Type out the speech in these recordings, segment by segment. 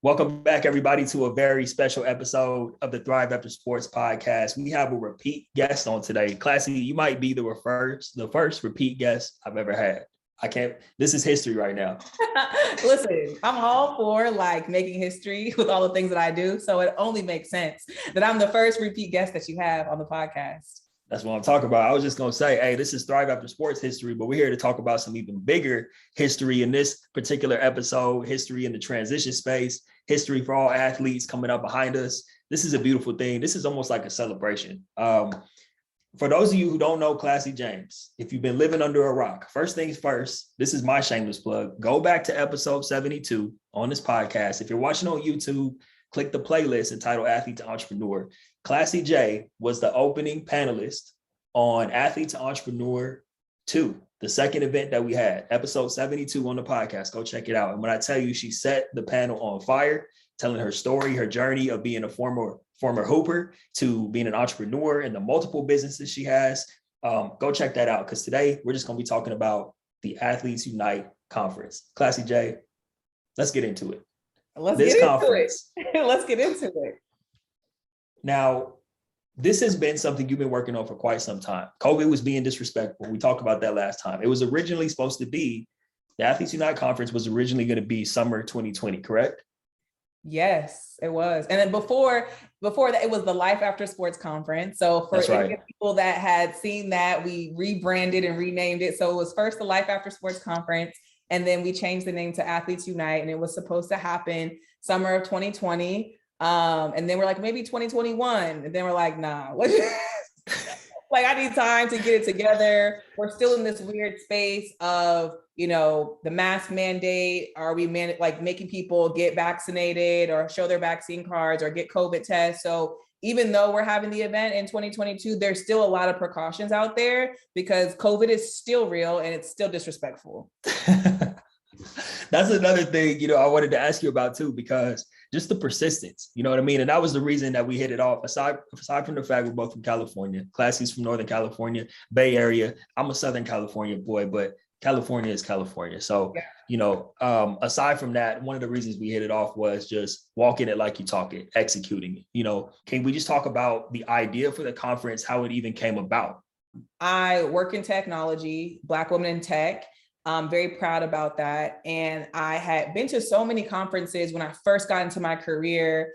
Welcome back, everybody, to a very special episode of the Thrive After Sports podcast. We have a repeat guest on today. Classye, you might be the first repeat guest I've ever had. This is history right now. Listen, I'm all for making history with all the things that I do. So it only makes sense that I'm the first repeat guest that you have on the podcast. That's what I'm talking about. I was just going to say, hey, this is Thrive After Sports history, but we're here to talk about some even bigger history in this particular episode, history in the transition space, history for all athletes coming up behind us. This is a beautiful thing. This is almost like a celebration. For those of you who don't know Classye James, if you've been living under a rock, first things first, this is my shameless plug. Go back to episode 72 on this podcast. If you're watching on YouTube, click the playlist entitled Athlete to Entrepreneur. Classye J was the opening panelist on Athlete to Entrepreneur 2, the second event that we had, episode 72 on the podcast. Go check it out. And when I tell you, she set the panel on fire, telling her story, her journey of being a former hooper to being an entrepreneur and the multiple businesses she has. Go check that out, because today we're just going to be talking about the Athletes Unite conference. Classye J, let's get into it. Let's get into it. Now, this has been something you've been working on for quite some time. COVID was being disrespectful. We talked about that last time. It was originally supposed to be, the Athletes Unite conference was originally going to be summer 2020, correct? Yes, it was. And then before that, it was the Life After Sports conference. So for people that had seen that, we rebranded and renamed it. So it was first the Life After Sports conference, and then we changed the name to Athletes Unite, and it was supposed to happen summer of 2020. And then we're like, maybe 2021. And then we're like, nah, I need time to get it together. We're still in this weird space of, the mask mandate. Are we making people get vaccinated or show their vaccine cards or get COVID tests? So even though we're having the event in 2022, there's still a lot of precautions out there because COVID is still real and it's still disrespectful. That's another thing, I wanted to ask you about too, because just the persistence, you know what I mean? And that was the reason that we hit it off. Aside from the fact we're both from California, Classy's from Northern California, Bay Area. I'm a Southern California boy, but California is California. So, aside from that, one of the reasons we hit it off was just walking it like you talk it, executing it. Can we just talk about the idea for the conference, how it even came about? I work in technology, Black women in tech. I'm very proud about that. And I had been to so many conferences when I first got into my career.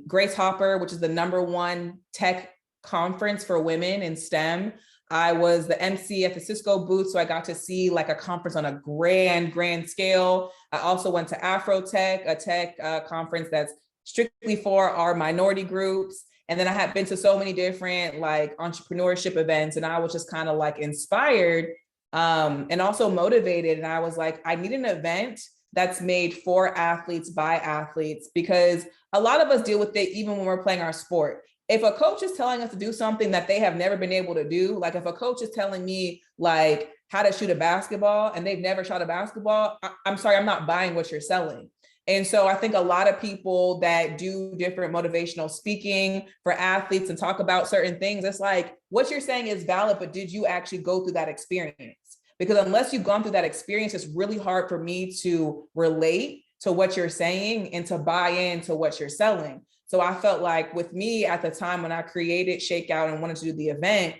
Grace Hopper, which is the #1 tech conference for women in STEM. I was the MC at the Cisco booth, so I got to see a conference on a grand scale. I also went to Afrotech, a tech conference that's strictly for our minority groups. And then I had been to so many different entrepreneurship events, and I was just kind of inspired and also motivated. And I was like, I need an event that's made for athletes by athletes, because a lot of us deal with it even when we're playing our sport. If a coach is telling us to do something that they have never been able to do, if a coach is telling me how to shoot a basketball and they've never shot a basketball, I'm sorry, I'm not buying what you're selling. And so I think a lot of people that do different motivational speaking for athletes and talk about certain things, it's what you're saying is valid, but did you actually go through that experience? Because unless you've gone through that experience, it's really hard for me to relate to what you're saying and to buy into what you're selling. So I felt like with me at the time when I created Shakeout and wanted to do the event,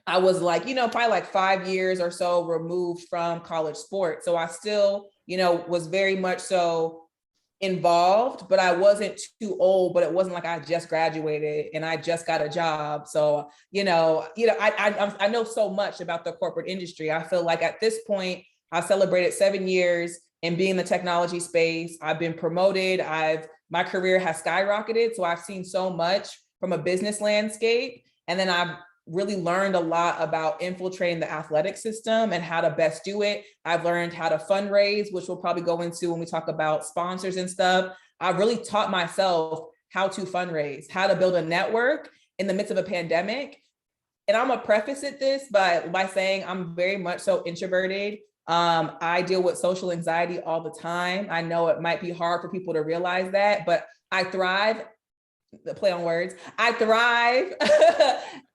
I was probably 5 years or so removed from college sports. So I still, was very much so involved, but I wasn't too old, but it wasn't like I just graduated and I just got a job. So, I know so much about the corporate industry. I feel like at this point, I celebrated 7 years in being in the technology space. I've been promoted. My career has skyrocketed. So I've seen so much from a business landscape. And then I've really learned a lot about infiltrating the athletic system and how to best do it. I've learned how to fundraise, which we'll probably go into when we talk about sponsors and stuff. I really taught myself how to fundraise, how to build a network in the midst of a pandemic. And I'm gonna preface this by saying I'm very much so introverted. I deal with social anxiety all the time. I know it might be hard for people to realize that, but I thrive, the play on words, I thrive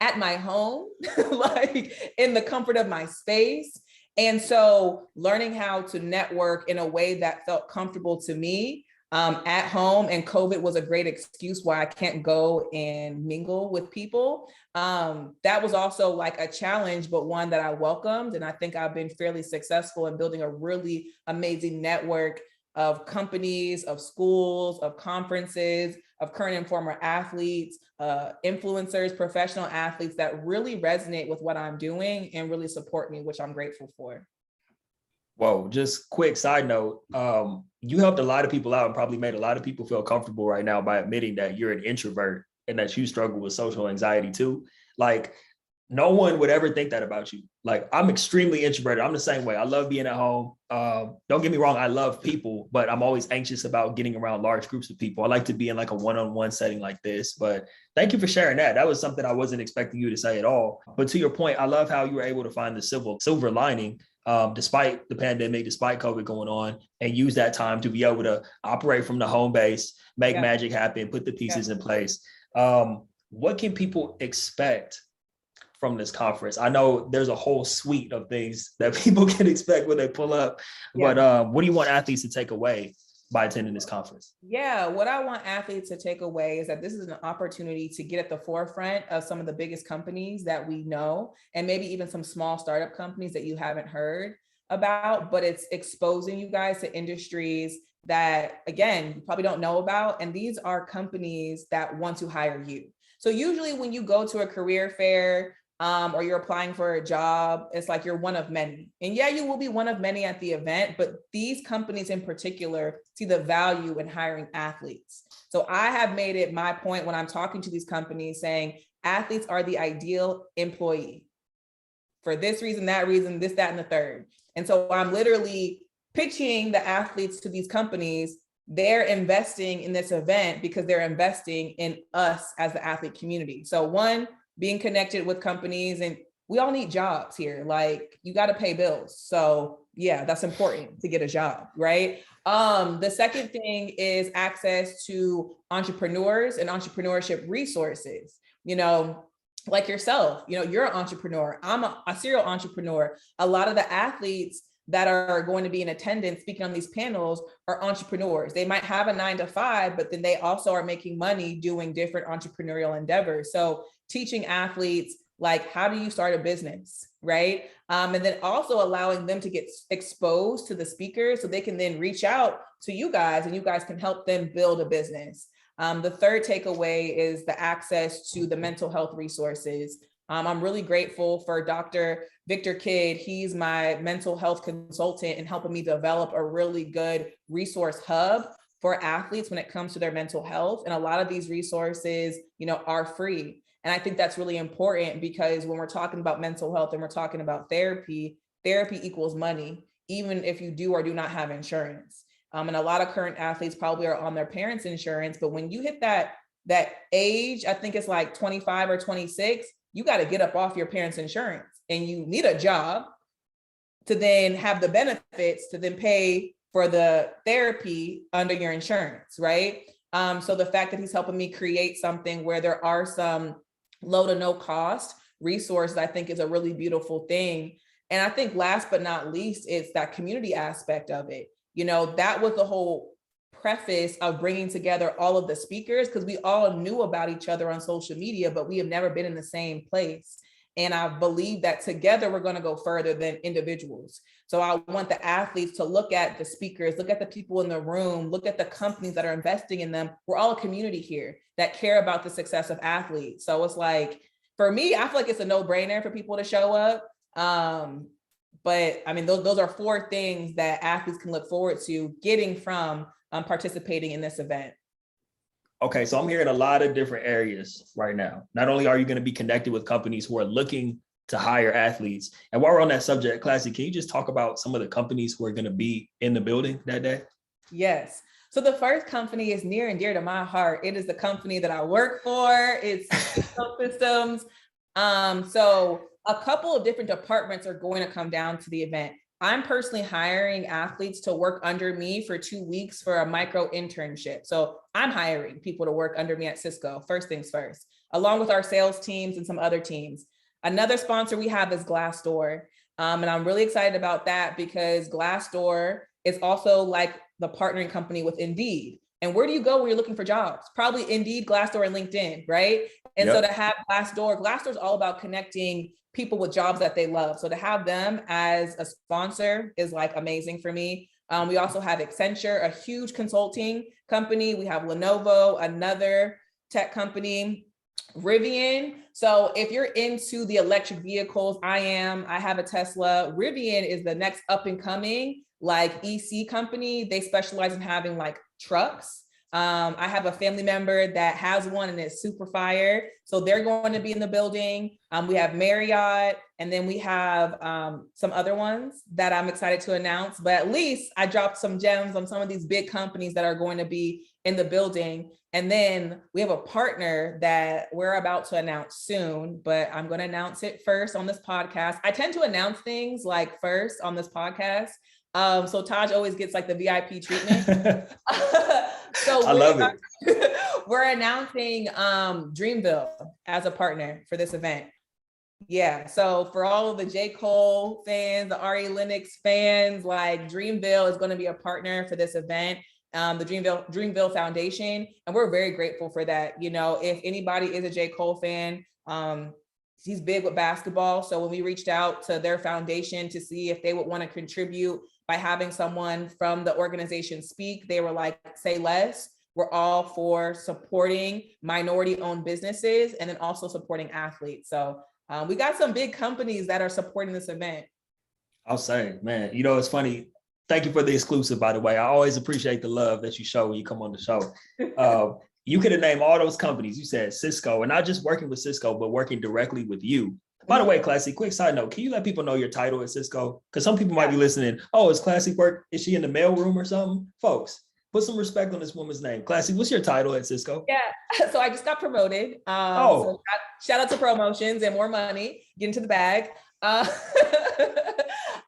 at my home, in the comfort of my space. And so learning how to network in a way that felt comfortable to me at home, and COVID was a great excuse why I can't go and mingle with people. That was also like a challenge, but one that I welcomed. And I think I've been fairly successful in building a really amazing network of companies, of schools, of conferences, of current and former athletes, influencers, professional athletes that really resonate with what I'm doing and really support me, which I'm grateful for. Whoa, just quick side note. You helped a lot of people out and probably made a lot of people feel comfortable right now by admitting that you're an introvert and that you struggle with social anxiety too. Like, no one would ever think that about you. Like, I'm extremely introverted. I'm the same way. I love being at home. Don't get me wrong. I love people, but I'm always anxious about getting around large groups of people. I like to be in like a one-on-one setting like this, but thank you for sharing that. That was something I wasn't expecting you to say at all. But to your point, I love how you were able to find the silver lining despite the pandemic, despite COVID going on, and use that time to be able to operate from the home base, make magic happen, put the pieces in place. What can people expect from this conference? I know there's a whole suite of things that people can expect when they pull up, but what do you want athletes to take away by attending this conference? Yeah, what I want athletes to take away is that this is an opportunity to get at the forefront of some of the biggest companies that we know, and maybe even some small startup companies that you haven't heard about, but it's exposing you guys to industries that, again, you probably don't know about. And these are companies that want to hire you. So usually when you go to a career fair, or you're applying for a job, it's like you're one of many. And yeah, you will be one of many at the event, but these companies in particular see the value in hiring athletes. So I have made it my point when I'm talking to these companies saying athletes are the ideal employee for this reason, that reason, this, that, and the third. And so I'm literally pitching the athletes to these companies. They're investing in this event because they're investing in us as the athlete community. So one, being connected with companies, and we all need jobs here. Like, you got to pay bills. So yeah, that's important to get a job, right? The second thing is access to entrepreneurs and entrepreneurship resources. You know, like yourself, you know, you're an entrepreneur. I'm a serial entrepreneur. A lot of the athletes that are going to be in attendance speaking on these panels are entrepreneurs. They might have a 9-to-5, but then they also are making money doing different entrepreneurial endeavors. So teaching athletes, like, how do you start a business, right? And then also allowing them to get exposed to the speakers so they can then reach out to you guys and you guys can help them build a business. The third takeaway is the access to the mental health resources. I'm really grateful for Dr. Victor Kidd. He's my mental health consultant and helping me develop a really good resource hub for athletes when it comes to their mental health. And a lot of these resources, you know, are free. And I think that's really important because when we're talking about mental health and we're talking about therapy, therapy equals money, even if you do or do not have insurance. And a lot of current athletes probably are on their parents' insurance, but when you hit that age, I think it's like 25 or 26, you got to get up off your parents' insurance and you need a job to then have the benefits to then pay for the therapy under your insurance, right? So the fact that he's helping me create something where there are some low to no cost resources, I think is a really beautiful thing. And I think last but not least, it's that community aspect of it. You know, that was the whole preface of bringing together all of the speakers, because we all knew about each other on social media, but we have never been in the same place. And I believe that together we're going to go further than individuals. So I want the athletes to look at the speakers, look at the people in the room, look at the companies that are investing in them. We're all a community here that care about the success of athletes. So it's like, for me, I feel like it's a no-brainer for people to show up. But I mean, those are 4 things that athletes can look forward to getting from participating in this event. Okay, so I'm hearing a lot of different areas right now. Not only are you going to be connected with companies who are looking to hire athletes, and while we're on that subject, Classye, can you just talk about some of the companies who are going to be in the building that day? Yes. So the first company is near and dear to my heart. It is the company that I work for. It's Systems. So a couple of different departments are going to come down to the event. I'm personally hiring athletes to work under me for 2 weeks for a micro internship. So I'm hiring people to work under me at Cisco, first things first, along with our sales teams and some other teams. Another sponsor we have is Glassdoor. And I'm really excited about that because Glassdoor is also like the partnering company with Indeed. And where do you go when you're looking for jobs? Probably Indeed, Glassdoor, and LinkedIn, right? And so to have Glassdoor is all about connecting people with jobs that they love. So to have them as a sponsor is like amazing for me. We also have Accenture, a huge consulting company. We have Lenovo, another tech company, Rivian. So if you're into the electric vehicles, I have a Tesla. Rivian is the next up and coming like EC company. They specialize in having like trucks. I have a family member that has one and it's super fire. So they're going to be in the building. We have Marriott, and then we have some other ones that I'm excited to announce, but at least I dropped some gems on some of these big companies that are going to be in the building. And then we have a partner that we're about to announce soon, but I'm going to announce it first on this podcast. I tend to announce things like first on this podcast. So Taj always gets like the VIP treatment. So I love it. We're announcing Dreamville as a partner for this event. Yeah, so for all of the J. Cole fans, the Ari Lennox fans, like Dreamville is going to be a partner for this event, the Dreamville Foundation, and we're very grateful for that. You know, if anybody is a J. Cole fan, he's big with basketball. So when we reached out to their foundation to see if they would want to contribute by having someone from the organization speak, they were like, say less. We're all for supporting minority-owned businesses and then also supporting athletes. So we got some big companies that are supporting this event. I'll say, man, you know, it's funny. Thank you for the exclusive, by the way. I always appreciate the love that you show when you come on the show. You could have named all those companies. You said Cisco, and not just working with Cisco, but working directly with you. By the way, Classye, quick side note, can you let people know your title at Cisco? Because some people might be listening. Oh, is Classye work? Is she in the mail room or something? Folks, put some respect on this woman's name. Classye, what's your title at Cisco? Yeah, so I just got promoted. So shout out to promotions and more money, get into the bag. I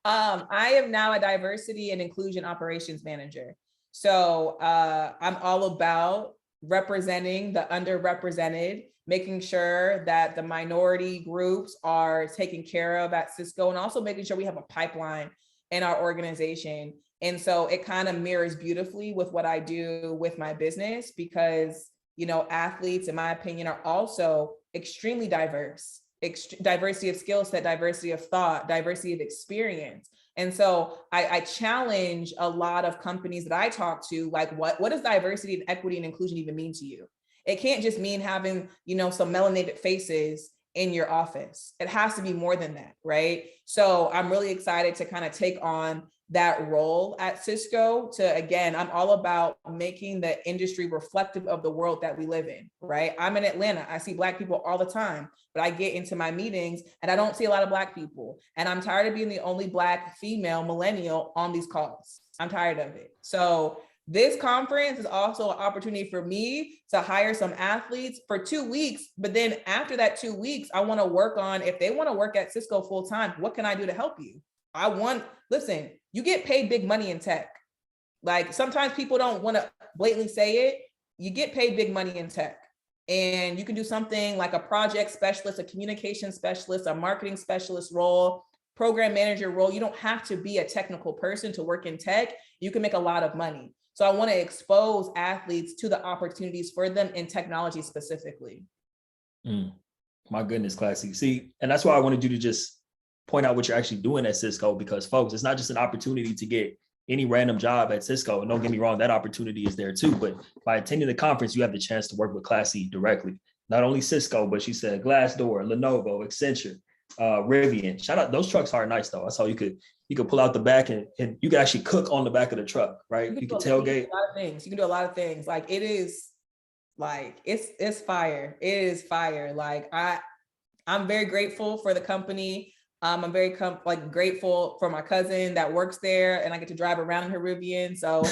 am now a diversity and inclusion operations manager. So I'm all about representing the underrepresented, making sure that the minority groups are taken care of at Cisco, and also making sure we have a pipeline in our organization. And so it kind of mirrors beautifully with what I do with my business, because, you know, athletes, in my opinion, are also extremely diverse, diversity of skill set, diversity of thought, diversity of experience. And so I challenge a lot of companies that I talk to, like, what does diversity and equity and inclusion even mean to you? It can't just mean having, you know, some melanated faces in your office. It has to be more than that, right? So I'm really excited to kind of take on that role at Cisco to, again, I'm all about making the industry reflective of the world that we live in, right? I'm in Atlanta. I see Black people all the time, but I get into my meetings and I don't see a lot of Black people. And I'm tired of being the only Black female millennial on these calls. I'm tired of it. So this conference is also an opportunity for me to hire some athletes for 2 weeks. But then after that 2 weeks, I want to work on, if they want to work at Cisco full time, what can I do to help you? Listen, you get paid big money in tech. Like, sometimes people don't want to blatantly say it. You get paid big money in tech. And you can do something like a project specialist, a communication specialist, a marketing specialist role, program manager role. You don't have to be a technical person to work in tech. You can make a lot of money. So I want to expose athletes to the opportunities for them in technology specifically. My goodness, Classye. See, and that's why I wanted you to just point out what you're actually doing at Cisco, because folks, it's not just an opportunity to get any random job at Cisco. And don't get me wrong, that opportunity is there too. But by attending the conference, you have the chance to work with Classye directly. Not only Cisco, but she said Glassdoor, Lenovo, Accenture, Rivian. Shout out, those trucks are nice though. That's how you could pull out the back and you can actually cook on the back of the truck, right? You can tailgate. A lot of things. You can do a lot of things. Like, it is like, it's fire. It is fire. Like, I'm very grateful for the company. I'm very grateful for my cousin that works there, and I get to drive around in her Rivian. So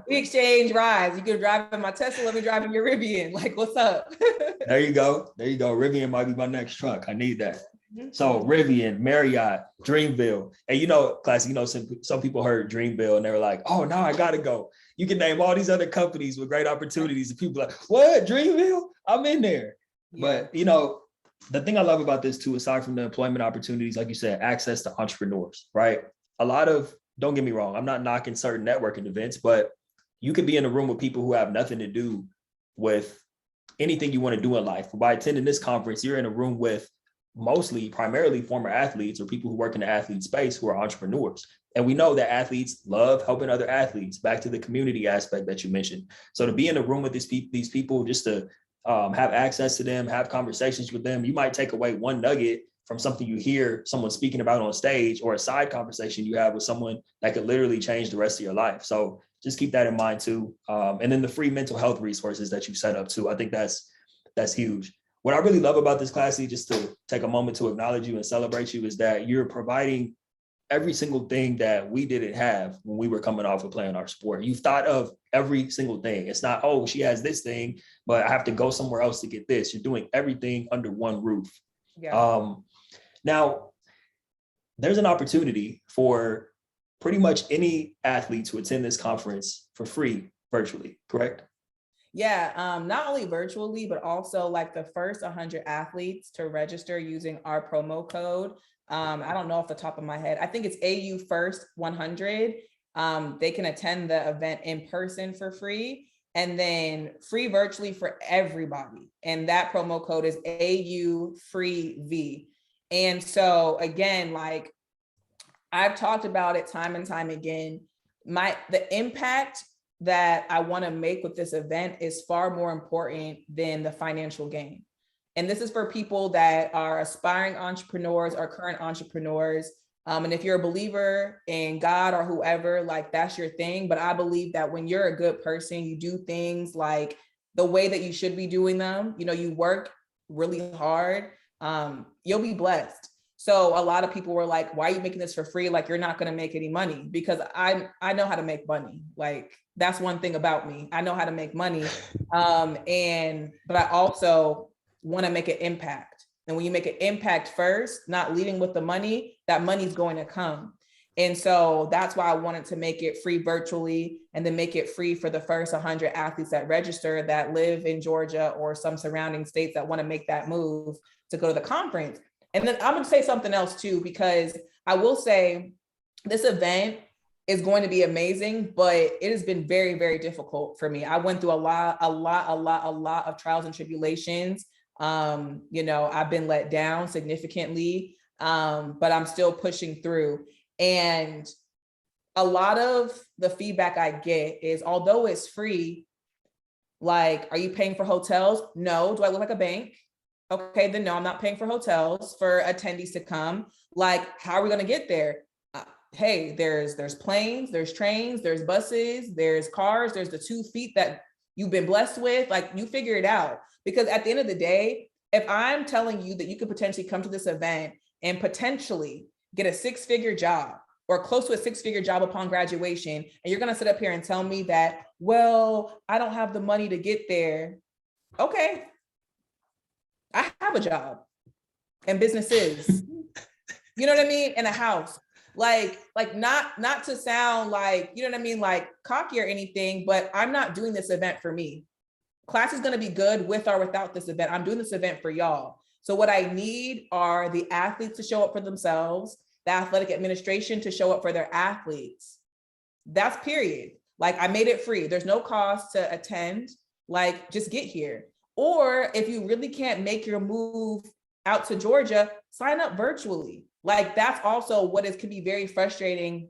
we exchange rides. You can drive in my Tesla, let me drive in your Rivian. Like, what's up? There you go. Rivian might be my next truck. I need that. So Rivian, Marriott, Dreamville. And you know, Classye, you know, some people heard Dreamville and they were like, oh, now I gotta go. You can name all these other companies with great opportunities, and people are like, what, Dreamville? I'm in there. Yeah. But you know, the thing I love about this too, aside from the employment opportunities, like you said, access to entrepreneurs, right? A lot of don't get me wrong, I'm not knocking certain networking events, but you could be in a room with people who have nothing to do with anything you want to do in life. By attending this conference, you're in a room with primarily former athletes or people who work in the athlete space who are entrepreneurs. And we know that athletes love helping other athletes, back to the community aspect that you mentioned. So to be in a room with these people, just to have access to them, have conversations with them, you might take away one nugget from something you hear someone speaking about on stage, or a side conversation you have with someone that could literally change the rest of your life. So just keep that in mind too. And then the free mental health resources that you set up too. I think that's huge. What I really love about this, Classye, just to take a moment to acknowledge you and celebrate you, is that you're providing every single thing that we didn't have when we were coming off of playing our sport. You've thought of every single thing. It's not, oh, she has this thing, but I have to go somewhere else to get this. You're doing everything under one roof. Yeah. Now, there's an opportunity for pretty much any athlete to attend this conference for free virtually, correct? Yeah, not only virtually, but also like the first 100 athletes to register using our promo code. I don't know off the top of my head. I think it's AU First 100. They can attend the event in person for free, and then free virtually for everybody. And that promo code is AUFREEV. And so again, like I've talked about it time and time again, the impact that I want to make with this event is far more important than the financial gain. And this is for people that are aspiring entrepreneurs or current entrepreneurs. And if you're a believer in God or whoever, like that's your thing. But I believe that when you're a good person, you do things like the way that you should be doing them. You know, you work really hard, you'll be blessed. So a lot of people were like, why are you making this for free? Like, you're not going to make any money. Because I know how to make money. Like, that's one thing about me. I know how to make money. But I also want to make an impact. And when you make an impact first, not leading with the money, that money's going to come. And so that's why I wanted to make it free virtually, and then make it free for the first 100 athletes that register that live in Georgia or some surrounding states that want to make that move to go to the conference. And then I'm going to say something else too, because I will say this event is going to be amazing, but it has been very, very difficult for me. I went through a lot of trials and tribulations. You know, I've been let down significantly, but I'm still pushing through. And a lot of the feedback I get is, although it's free, like, are you paying for hotels? No. Do I look like a bank? Okay, then no, I'm not paying for hotels for attendees to come. Like, how are we going to get there? Hey, there's planes, there's trains, there's buses, there's cars, there's the 2 feet that you've been blessed with. Like, you figure it out. Because at the end of the day, if I'm telling you that you could potentially come to this event and potentially get a 6-figure job or close to a 6-figure job upon graduation, and you're going to sit up here and tell me that, well, I don't have the money to get there. Okay, I have a job and businesses, you know what I mean? And a house, like not to sound like, you know what I mean? Like cocky or anything, but I'm not doing this event for me. Class is going to be good with or without this event. I'm doing this event for y'all. So what I need are the athletes to show up for themselves, the athletic administration to show up for their athletes. That's period. Like, I made it free. There's no cost to attend. Like, just get here. Or if you really can't make your move out to Georgia, sign up virtually. Like, that's also what can be very frustrating.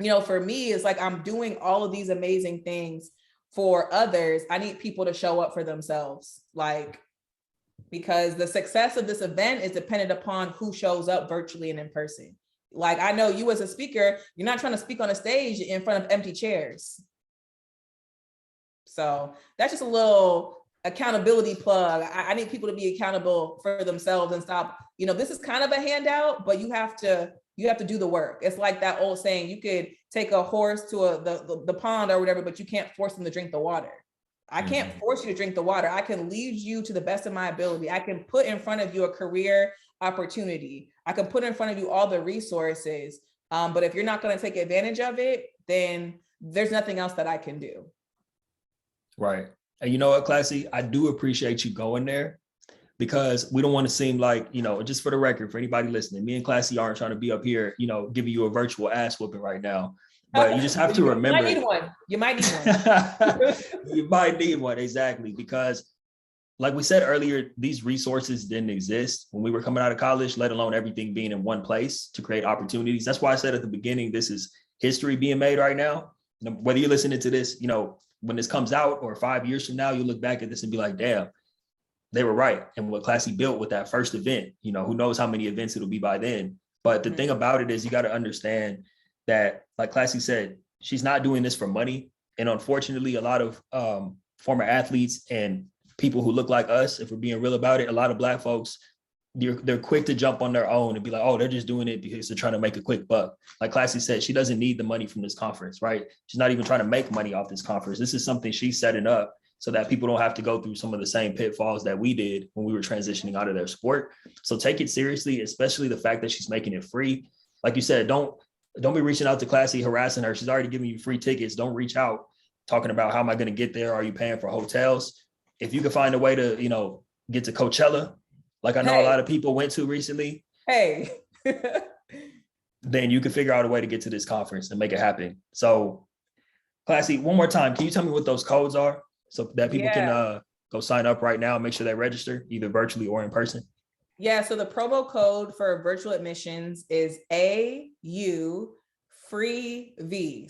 You know, for me, it's like, I'm doing all of these amazing things for others. I need people to show up for themselves. Like, because the success of this event is dependent upon who shows up virtually and in person. Like, I know you as a speaker, you're not trying to speak on a stage in front of empty chairs. So that's just a little accountability plug. I need people to be accountable for themselves and stop, you know, this is kind of a handout, but you have to do the work. It's like that old saying, you could take a horse to the pond or whatever, but you can't force them to drink the water. I can't force you to drink the water. I can lead you to the best of my ability. I can put in front of you a career opportunity. I can put in front of you all the resources. But if you're not going to take advantage of it, then there's nothing else that I can do. Right. And you know what, Classye, I do appreciate you going there, because we don't want to seem like, you know, just for the record, for anybody listening, me and Classye aren't trying to be up here, you know, giving you a virtual ass whooping right now. but you just have to remember. You might need one. You might need one. You might need one, exactly, because like we said earlier, these resources didn't exist when we were coming out of college, let alone everything being in one place to create opportunities. That's why I said at the beginning, this is history being made right now. Whether you're listening to this, when this comes out or 5 years from now, you look back at this and be like, damn, they were right. And what Classye built with that first event, who knows how many events it'll be by then. But the thing about it is you got to understand that, like Classye said, she's not doing this for money. And unfortunately, a lot of former athletes and people who look like us, if we're being real about it, a lot of Black folks, they're quick to jump on their own and be like, oh, they're just doing it because they're trying to make a quick buck. Like Classye said, she doesn't need the money from this conference, right? She's not even trying to make money off this conference. This is something she's setting up so that people don't have to go through some of the same pitfalls that we did when we were transitioning out of their sport. So take it seriously, especially the fact that she's making it free. Like you said, don't be reaching out to Classye, harassing her. She's already giving you free tickets. Don't reach out talking about how am I going to get there? Are you paying for hotels? If you can find a way to, get to Coachella, like I know a lot of people went to recently, then you can figure out a way to get to this conference and make it happen. So Classye, one more time, can you tell me what those codes are so that people can go sign up right now and make sure they register either virtually or in person? Yeah, so the promo code for virtual admissions is AUFREEV.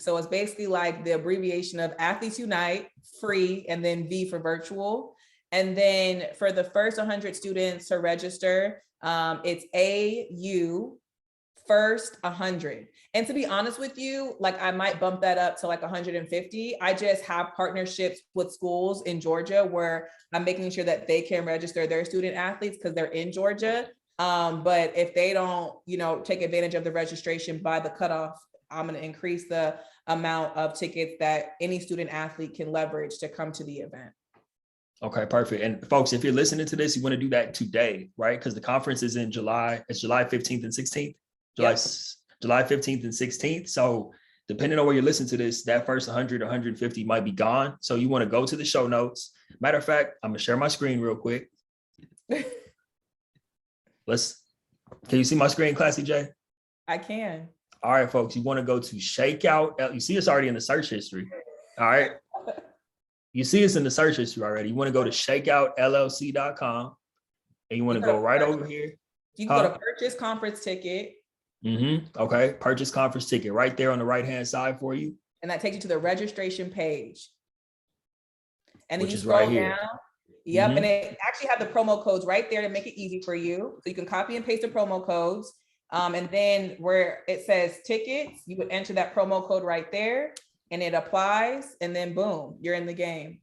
So it's basically like the abbreviation of Athletes Unite, free, and then V for virtual. And then for the first 100 students to register, it's AU first 100. And to be honest with you, like I might bump that up to like 150. I just have partnerships with schools in Georgia where I'm making sure that they can register their student athletes because they're in Georgia. But if they don't, take advantage of the registration by the cutoff, I'm going to increase the amount of tickets that any student athlete can leverage to come to the event. Okay, perfect. And folks, if you're listening to this, you want to do that today, right? Because the conference is in July. It's July 15th and 16th. July 15th and 16th. So depending on where you listen to this, that first 100, 150 might be gone. So you want to go to the show notes. Matter of fact, I'm going to share my screen real quick. Can you see my screen, Classye J? I can. All right, folks, you want to go to Shakeout. You see it's already in the search history. All right. You see it's in the search history already. You want to go to shakeoutllc.com and you want to go right over here. You can go to purchase conference ticket. Okay. Purchase conference ticket right there on the right-hand side for you. And that takes you to the registration page. And then Which you is scroll right here. down. Yep. And it actually have the promo codes right there to make it easy for you. So you can copy and paste the promo codes. And then where it says tickets, you would enter that promo code right there and it applies. And then boom, you're in the game.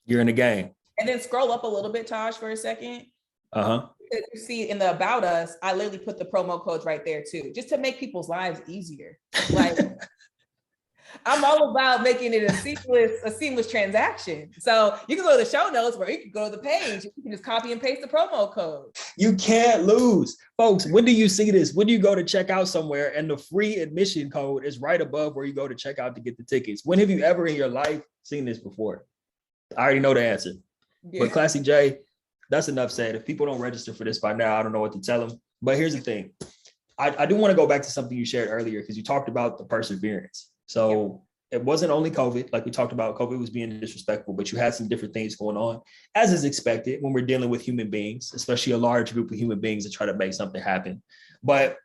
You're in the game. And then scroll up a little bit, Taj, for a second. You see in the About Us, I literally put the promo codes right there too, just to make people's lives easier. Like I'm all about making it a seamless transaction. So you can go to the show notes or you can go to the page. You can just copy and paste the promo code. You can't lose. Folks, when do you see this? When do you go to check out somewhere and the free admission code is right above where you go to check out to get the tickets? When have you ever in your life seen this before? I already know the answer. Yeah. But Classye J, that's enough said. If people don't register for this by now, I don't know what to tell them. But here's the thing. I do want to go back to something you shared earlier because you talked about the perseverance. So it wasn't only COVID, like we talked about, COVID was being disrespectful, but you had some different things going on, as is expected when we're dealing with human beings, especially a large group of human beings that try to make something happen. But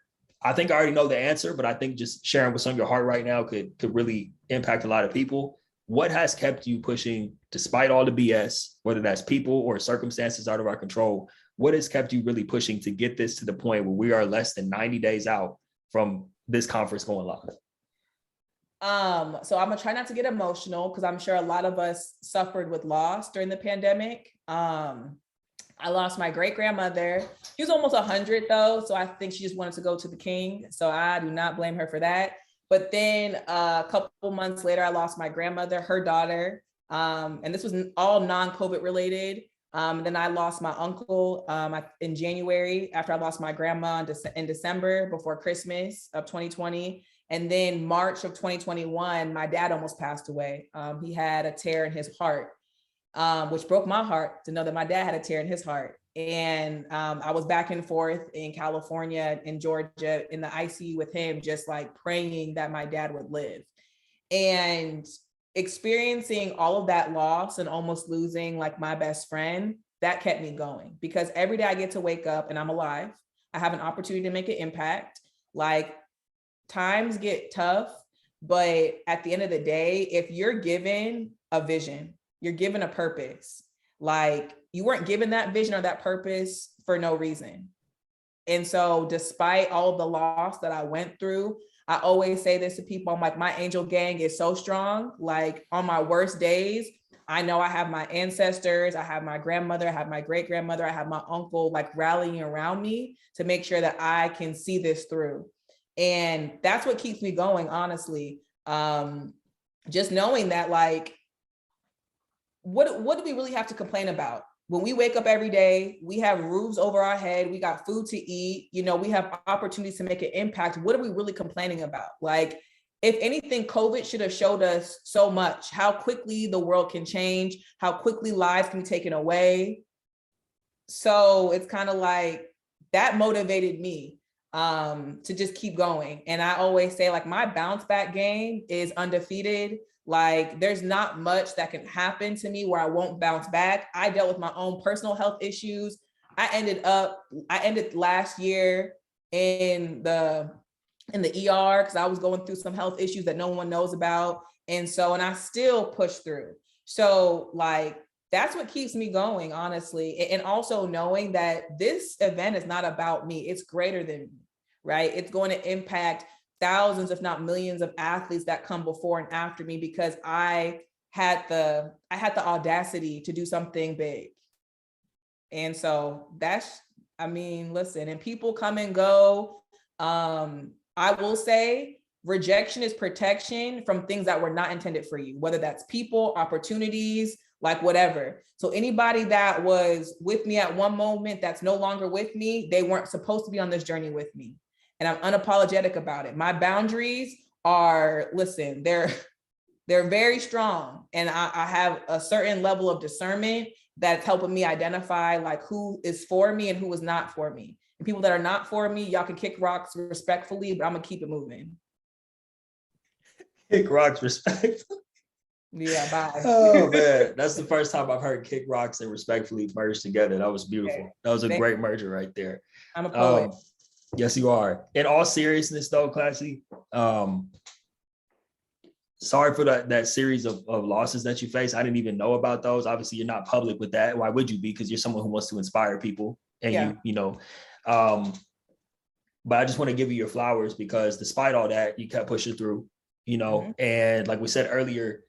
I think I already know the answer, but I think just sharing what's on your heart right now could really impact a lot of people. What has kept you pushing despite all the BS, whether that's people or circumstances out of our control? What has kept you really pushing to get this to the point where we are less than 90 days out from this conference going live? So I'm gonna try not to get emotional because I'm sure a lot of us suffered with loss during the pandemic. I lost my great grandmother. She was almost 100 though, so I think she just wanted to go to the king. So I do not blame her for that. But then a couple months later, I lost my grandmother, her daughter, and this was all non-COVID related. Then I lost my uncle in January after I lost my grandma in December before Christmas of 2020. And then March of 2021, my dad almost passed away. He had a tear in his heart. which broke my heart to know that my dad had a tear in his heart. And I was back and forth in California, in Georgia, in the ICU with him, just like praying that my dad would live. And experiencing all of that loss and almost losing like my best friend, that kept me going, because every day I get to wake up and I'm alive. I have an opportunity to make an impact. Like, times get tough, but at the end of the day, if you're given a vision, you're given a purpose, like you weren't given that vision or that purpose for no reason. And so despite all of the loss that I went through, I always say this to people, I'm like, my angel gang is so strong. Like, on my worst days, I know I have my ancestors, I have my grandmother, I have my great grandmother, I have my uncle, like rallying around me to make sure that I can see this through. And that's what keeps me going, honestly. Just knowing that, like, what do we really have to complain about? When we wake up every day, we have roofs over our head, we got food to eat, you know, we have opportunities to make an impact. What are we really complaining about? Like, if anything, COVID should have showed us so much, how quickly the world can change, how quickly lives can be taken away. So it's kind of like, that motivated me to just keep going. And I always say, like, my bounce back game is undefeated. Like, there's not much that can happen to me where I won't bounce back. I dealt with my own personal health issues. I ended last year in the ER because I was going through some health issues that no one knows about. And I still push through. So like, that's what keeps me going, honestly. And also knowing that this event is not about me, it's greater than me, right? It's going to impact thousands, if not millions, of athletes that come before and after me, because I had the audacity to do something big. And so that's, I mean, listen, and people come and go. I will say rejection is protection from things that were not intended for you, whether that's people, opportunities, like whatever. So anybody that was with me at one moment that's no longer with me, they weren't supposed to be on this journey with me. And I'm unapologetic about it. My boundaries are, listen, they're very strong. And I have a certain level of discernment that's helping me identify like who is for me and who is not for me. And people that are not for me, y'all can kick rocks respectfully, but I'm gonna keep it moving. Kick rocks respectfully. Yeah, bye. Oh man, that's the first time I've heard kick rocks and respectfully merged together. That was beautiful. That was a great merger right there. I'm a poet. Yes, you are. In all seriousness, though, Classye, sorry for that series of losses that you faced. I didn't even know about those. Obviously, you're not public with that. Why would you be? Because you're someone who wants to inspire people, and you know. But I just want to give you your flowers because despite all that, you kept pushing through. You know, and like we said earlier,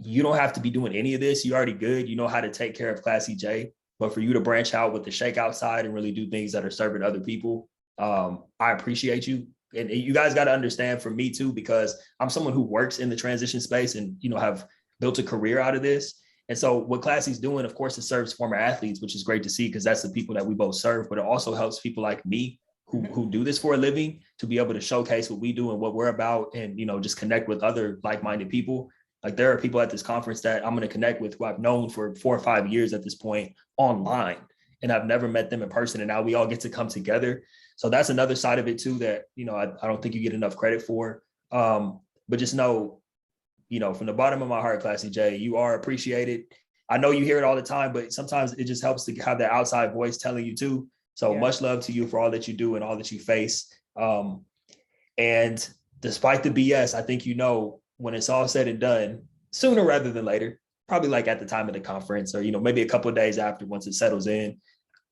you don't have to be doing any of this. You're already good. You know how to take care of Classye J. But for you to branch out with the Shakeout side and really do things that are serving other people, I appreciate you. And you guys got to understand, for me too, because I'm someone who works in the transition space and, you know, have built a career out of this. And so what Classye's doing, of course, it serves former athletes, which is great to see because that's the people that we both serve, but it also helps people like me who do this for a living to be able to showcase what we do and what we're about and, you know, just connect with other like-minded people. Like, there are people at this conference that I'm going to connect with who I've known for 4 or 5 years at this point online, and I've never met them in person. And now we all get to come together. So that's another side of it too, that, you know, I don't think you get enough credit for. But just know, you know, from the bottom of my heart, Classye J, you are appreciated. I know you hear it all the time, but sometimes it just helps to have that outside voice telling you too. So much love to you for all that you do and all that you face. And despite the BS, I think, you know, when it's all said and done, sooner rather than later, probably like at the time of the conference or, you know, maybe a couple of days after, once it settles in,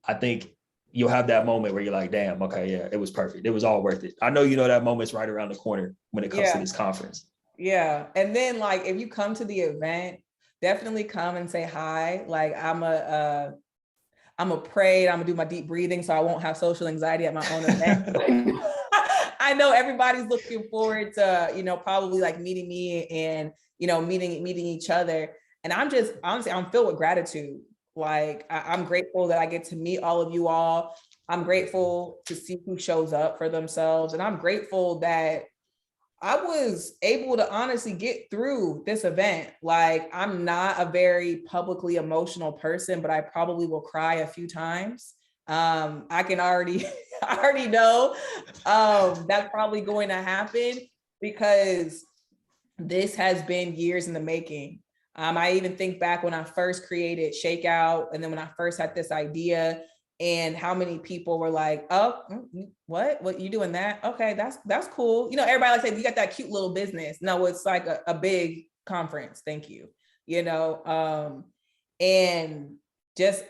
I think you'll have that moment where you're like, damn, okay, yeah, it was perfect. It was all worth it. I know, you know, that moment's right around the corner when it comes to this conference. Yeah. And then like, if you come to the event, definitely come and say hi. Like, I'm a pray, I'm gonna do my deep breathing so I won't have social anxiety at my own event. I know everybody's looking forward to, you know, probably like meeting me and, you know, meeting each other. And I'm just, honestly, I'm filled with gratitude. Like, I'm grateful that I get to meet all of you all. I'm grateful to see who shows up for themselves. And I'm grateful that I was able to honestly get through this event. Like, I'm not a very publicly emotional person, but I probably will cry a few times. I can already, I already know that's probably going to happen because this has been years in the making. I even think back when I first created Shakeout, and then when I first had this idea, and how many people were like, "Oh, what you doing that? Okay, that's cool." You know, everybody like say, "You got that cute little business." No, it's like a big conference. Thank you. You know, and just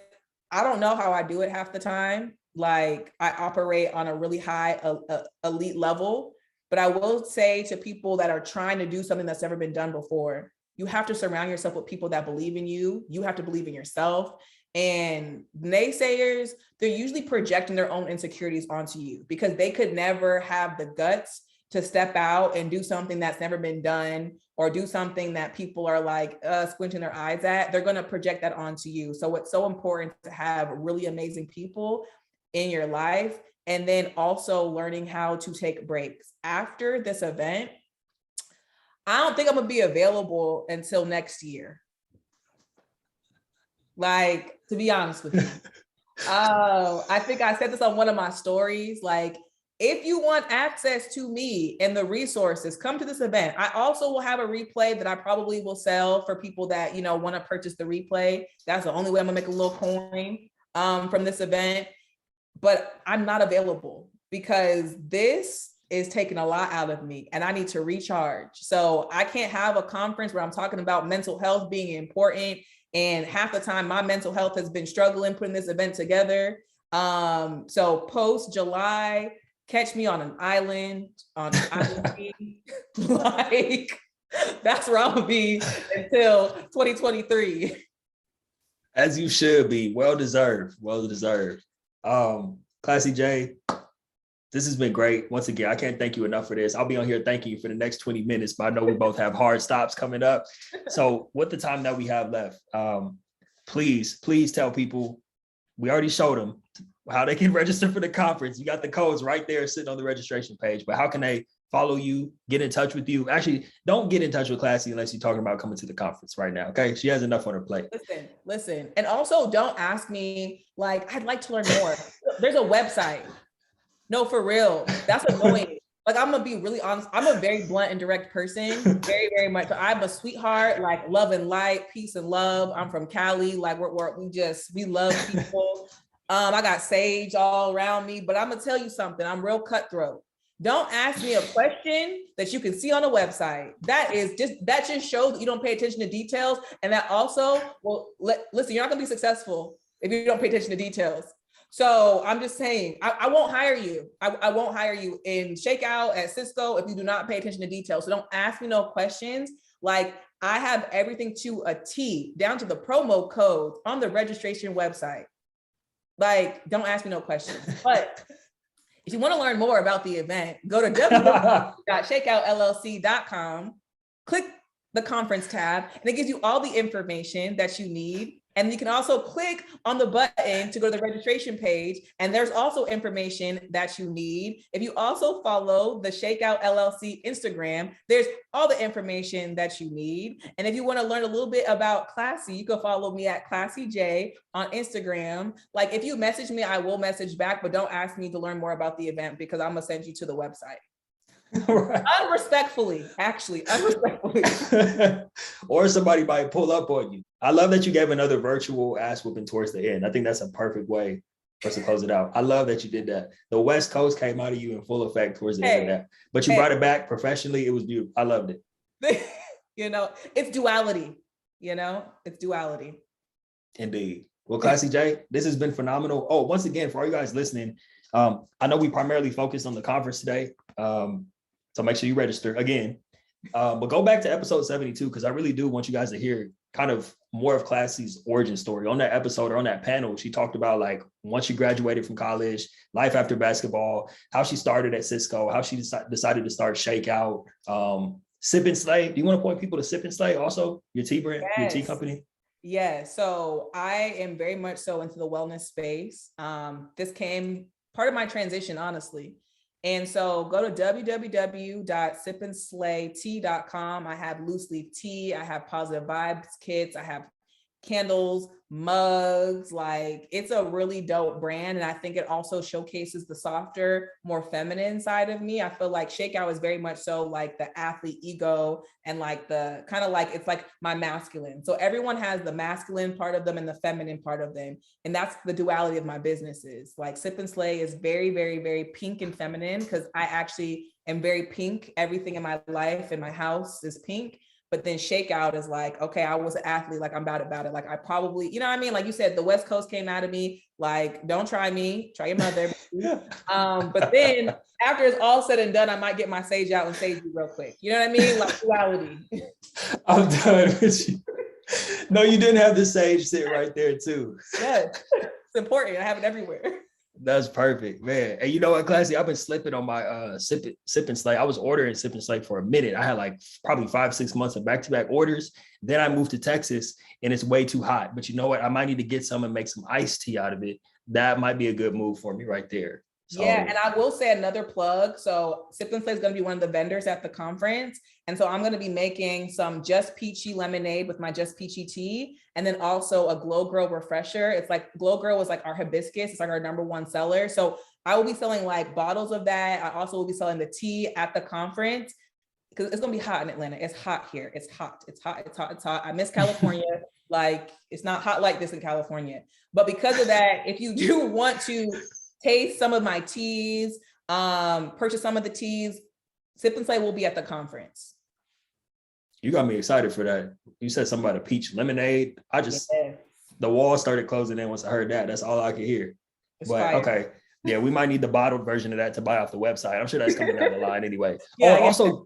I don't know how I do it half the time. Like, I operate on a really high elite level, but I will say to people that are trying to do something that's never been done before, you have to surround yourself with people that believe in you. You have to believe in yourself. And naysayers, they're usually projecting their own insecurities onto you because they could never have the guts to step out and do something that's never been done, or do something that people are like squinting their eyes at. They're going to project that onto you. So it's so important to have really amazing people in your life. And then also learning how to take breaks. After this event, I don't think I'm gonna be available until next year. Like, to be honest with you. I think I said this on one of my stories. Like, if you want access to me and the resources, come to this event. I also will have a replay that I probably will sell for people that, you know, want to purchase the replay. That's the only way I'm gonna make a little coin from this event. But I'm not available because this is taking a lot out of me and I need to recharge. So I can't have a conference where I'm talking about mental health being important, and half the time my mental health has been struggling putting this event together. So post July, catch me on an island, on an island. Like, that's where I'll be until 2023. As you should be. Well deserved. Well deserved. Classye J, this has been great. Once again, I can't thank you enough for this. I'll be on here thanking you for the next 20 minutes, but I know we both have hard stops coming up. So with the time that we have left, please tell people, we already showed them how they can register for the conference. You got the codes right there sitting on the registration page, but how can they follow you, get in touch with you? Actually, don't get in touch with Classye unless you're talking about coming to the conference right now, okay? She has enough on her plate. Listen. And also don't ask me, like, I'd like to learn more. There's a website. No, for real. That's annoying. Like, I'm gonna be really honest. I'm a very blunt and direct person, very, very much. I'm a sweetheart, like love and light, peace and love. I'm from Cali. Like, we love people. I got sage all around me, but I'm gonna tell you something. I'm real cutthroat. Don't ask me a question that you can see on a website. That just shows that you don't pay attention to details. And that also, listen, you're not gonna be successful if you don't pay attention to details. So I'm just saying, I won't hire you. I won't hire you in Shakeout, at Cisco, if you do not pay attention to details. So don't ask me no questions. Like, I have everything to a T, down to the promo code on the registration website. Like, don't ask me no questions. But if you want to learn more about the event, go to www.shakeoutllc.com, click the conference tab, and it gives you all the information that you need. And you can also click on the button to go to the registration page. And there's also information that you need. If you also follow the Shakeout LLC Instagram, there's all the information that you need. And if you want to learn a little bit about Classye, you can follow me at Classye J on Instagram. Like, if you message me, I will message back, but don't ask me to learn more about the event because I'm gonna send you to the website. Right. Unrespectfully. Or somebody might pull up on you. I love that you gave another virtual ass whooping towards the end. I think that's a perfect way for us to close it out. I love that you did that. The West Coast came out of you in full effect towards the end of that, but you brought it back professionally. It was beautiful. I loved it. You know, it's duality. It's duality. Indeed. Well, Classye J, this has been phenomenal. Oh, once again, for all you guys listening, I know we primarily focused on the conference today. So make sure you register again. But go back to episode 72, because I really do want you guys to hear kind of more of Classy's origin story. On that episode, or on that panel, she talked about, like, once she graduated from college, life after basketball, how she started at Cisco, how she decided to start Shakeout, Sip and Slay. Do you want to point people to Sip and Slay also, your tea brand, your tea company? Yeah, so I am very much so into the wellness space. This came part of my transition, honestly. And so go to www.sipandslaytea.com. I have loose leaf tea. I have positive vibes kits. I have candles, mugs. Like, it's a really dope brand. And I think it also showcases the softer, more feminine side of me. I feel like Shakeout is very much so like the athlete ego and like the kind of like, it's like my masculine. So everyone has the masculine part of them and the feminine part of them. And that's the duality of my businesses. Like Sip and Slay is very, very, very pink and feminine, because I actually am very pink. Everything in my life and my house is pink. But then Shakeout is like, okay, I was an athlete, like I'm bad about it. Like I probably, you know what I mean? Like you said, the West Coast came out of me, like, don't try me, try your mother. But then after it's all said and done, I might get my sage out and sage you real quick. You know what I mean? Like duality. I'm done with you. No, you didn't have the sage sit right there too. Yes, it's important. I have it everywhere. That's perfect, man. And you know what, Classy? I've been slipping on my sip and slay. I was ordering sip and slay for a minute. I had like probably 5-6 months of back-to-back orders. Then I moved to Texas and it's way too hot. But you know what? I might need to get some and make some iced tea out of it. That might be a good move for me right there. So, yeah, and I will say another plug. So Sip and Slay is going to be one of the vendors at the conference. And so I'm going to be making some Just Peachy lemonade with my Just Peachy tea. And then also a Glow Girl refresher. It's like Glow Girl was like our hibiscus. It's like our #1 seller. So I will be selling like bottles of that. I also will be selling the tea at the conference, because it's going to be hot in Atlanta. It's hot here. It's hot. It's hot. It's hot. It's hot. I miss California. Like, it's not hot like this in California. But because of that, if you do want to taste some of my teas, purchase some of the teas, Sip and Slay will be at the conference. you got me excited for that. You said something about a peach lemonade. The wall started closing in once I heard that. That's all I could hear. But fire. Okay. Yeah, we might need the bottled version of that to buy off the website. I'm sure that's coming down the line anyway. Also,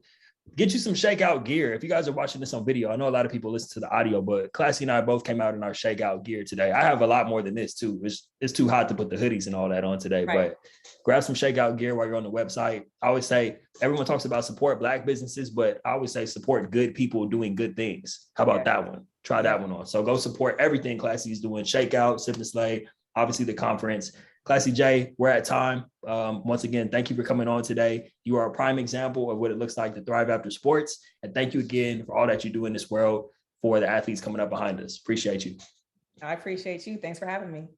get you some Shakeout gear. If you guys are watching this on video, I know a lot of people listen to the audio, but Classy and I both came out in our Shakeout gear today. I have a lot more than this too. It's too hot to put the hoodies and all that on today, but grab some Shakeout gear while you're on the website. I always say, everyone talks about support Black businesses, but I always say support good people doing good things. How about that one? Try that one on. So go support everything Classy is doing. Shakeout, Sip and Slay, obviously the conference. Classy J, we're at time. Once again, thank you for coming on today. You are a prime example of what it looks like to thrive after sports. And thank you again for all that you do in this world for the athletes coming up behind us. Appreciate you. I appreciate you. Thanks for having me.